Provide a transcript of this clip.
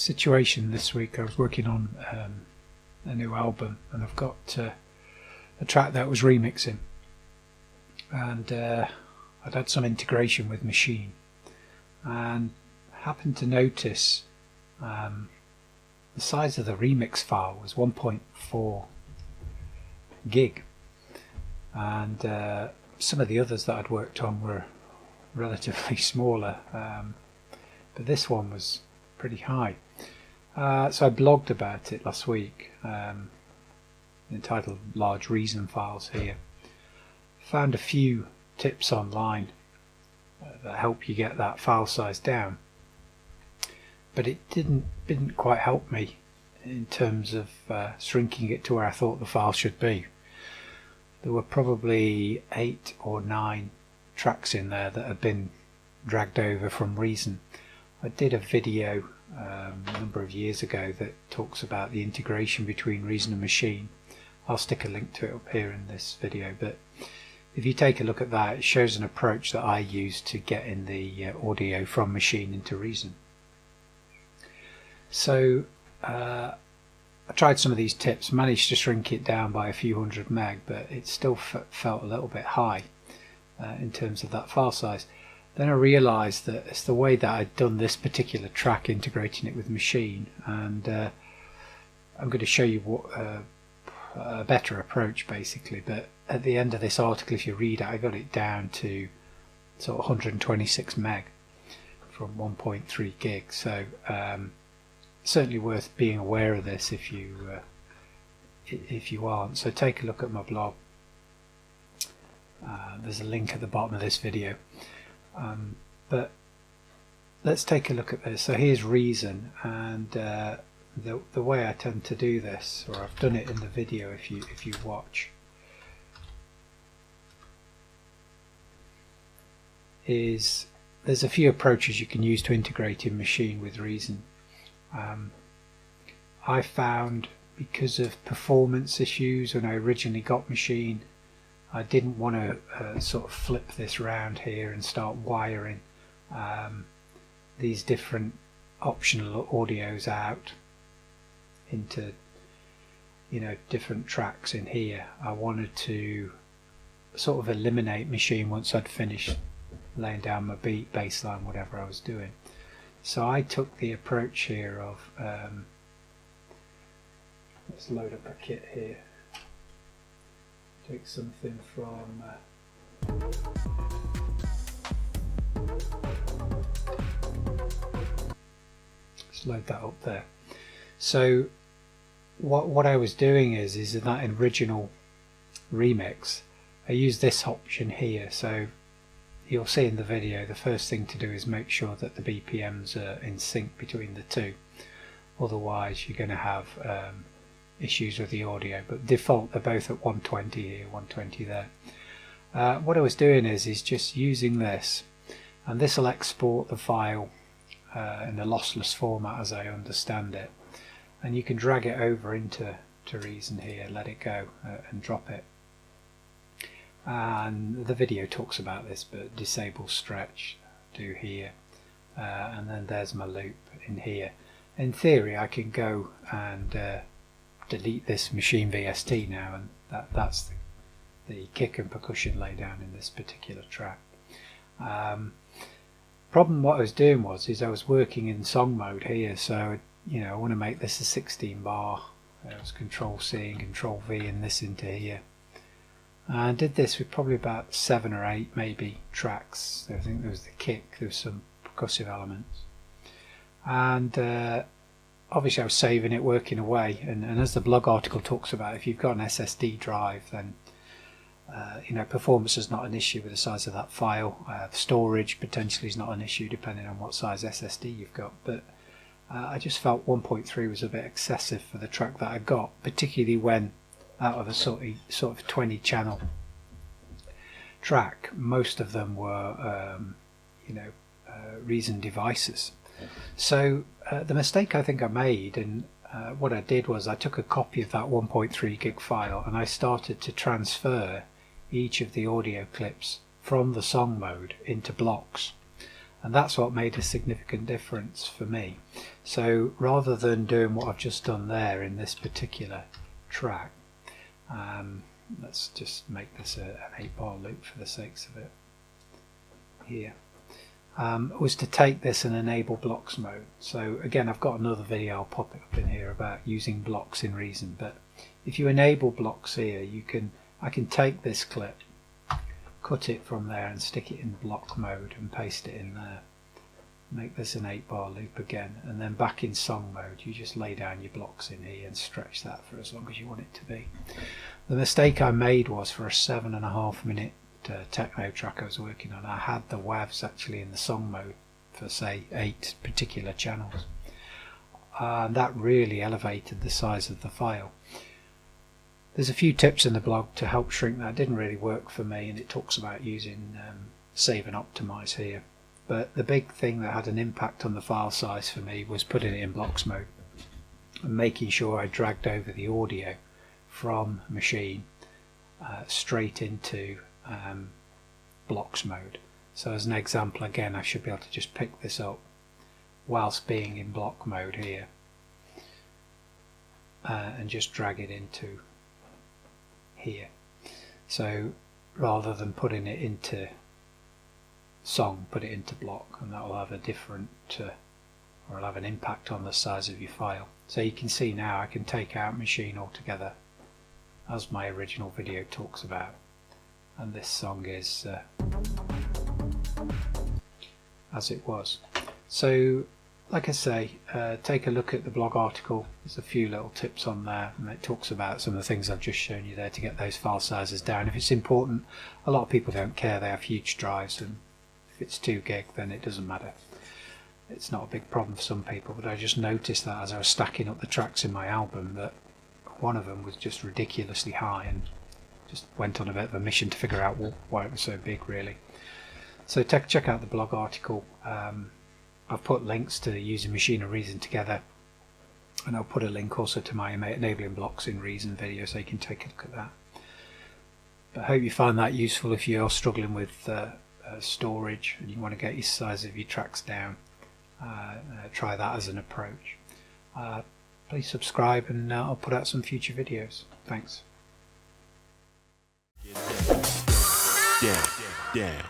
situation this week. I was working on a new album, and I've got a track that I was remixing, and I'd had some integration with Maschine, and happened to notice the size of the remix file was 1.4 gig, and some of the others that I'd worked on were relatively smaller, but this one was pretty high. So I blogged about it last week, entitled Large Reason Files here. Found a few tips online that help you get that file size down, but it didn't quite help me in terms of shrinking it to where I thought the file should be. There were probably 8 or 9 tracks in there that had been dragged over from Reason. I did a video a number of years ago that talks about the integration between Reason and Maschine. I'll stick a link to it up here in this video, but if you take a look at that, it shows an approach that I use to get in the audio from Maschine into Reason. So I tried some of these tips, managed to shrink it down by a few hundred meg, but it still felt a little bit high in terms of that file size. Then I realised that it's the way that I'd done this particular track, integrating it with Maschine, and I'm going to show you what a better approach basically. But at the end of this article, if you read it, I got it down to sort of 126 meg from 1.3 gig. So certainly worth being aware of this if you aren't. So take a look at my blog. There's a link at the bottom of this video. But let's take a look at this. So here's Reason, and the way I tend to do this, or I've done it in the video if you watch, is there's a few approaches you can use to integrate in Maschine with Reason. I found, because of performance issues when I originally got Maschine, I didn't want to sort of flip this round here and start wiring these different optional audios out into, you know, different tracks in here. I wanted to sort of eliminate Maschine once I'd finished laying down my beat, bass line, whatever I was doing. So I took the approach here of let's load up a kit here. Take something from let's load that up there. So what I was doing is in that original remix, I used this option here. So you'll see in the video, the first thing to do is make sure that the BPMs are in sync between the two. Otherwise you're going to have issues with the audio, but default they're both at 120 here, 120 there. What I was doing is just using this, and this will export the file in a lossless format as I understand it, and you can drag it over into Reason here, let it go and drop it. And the video talks about this, but disable stretch, do here, and then there's my loop in here. In theory I can go and delete this Maschine VST now, and that's the kick and percussion lay down in this particular track. Problem what I was doing is I was working in song mode here, so you know I want to make this a 16 bar. I was Control C and Control V and this into here. I did this with probably about 7 or 8 maybe tracks. I think there was the kick, there was some percussive elements, and obviously I was saving it, working away, and as the blog article talks about, if you've got an SSD drive, then you know, performance is not an issue with the size of that file. Storage potentially is not an issue depending on what size SSD you've got, but I just felt 1.3 was a bit excessive for the track that I got, particularly when out of a sort of 20 channel track, most of them were you know, Reason devices. So the mistake I think I made, and what I did was I took a copy of that 1.3 gig file and I started to transfer each of the audio clips from the song mode into blocks, and that's what made a significant difference for me. So rather than doing what I've just done there in this particular track, let's just make this an 8-bar loop for the sakes of it here, was to take this and enable blocks mode. So again, I've got another video, I'll pop it up in here, about using blocks in Reason, but if you enable blocks here, I can take this clip, cut it from there and stick it in block mode and paste it in there. Make this an 8-bar loop again, and then back in song mode you just lay down your blocks in here and stretch that for as long as you want it to be. The mistake I made was, for a 7.5 minute techno track I was working on, I had the WAVs actually in the song mode for say 8 particular channels, and that really elevated the size of the file. There's a few tips in the blog to help shrink that. It didn't really work for me, and it talks about using save and optimize here. But the big thing that had an impact on the file size for me was putting it in blocks mode and making sure I dragged over the audio from Maschine straight into blocks mode. So as an example, again, I should be able to just pick this up whilst being in block mode here and just drag it into here. So rather than putting it into song, put it into block, and that will have a different or it'll have an impact on the size of your file. So you can see now I can take out Maschine altogether, as my original video talks about, and this song is as it was. So like I say, take a look at the blog article. There's a few little tips on there, and it talks about some of the things I've just shown you there to get those file sizes down. If it's important, a lot of people don't care, they have huge drives, and if it's 2 gig then it doesn't matter. It's not a big problem for some people, but I just noticed that as I was stacking up the tracks in my album, that one of them was just ridiculously high, and just went on a bit of a mission to figure out why it was so big really. So check out the blog article. I've put links to using Maschine and Reason together, and I'll put a link also to my enabling blocks in Reason video, so you can take a look at that. But I hope you find that useful. If you're struggling with storage and you want to get your size of your tracks down, try that as an approach. Please subscribe, and I'll put out some future videos. Thanks. Yeah.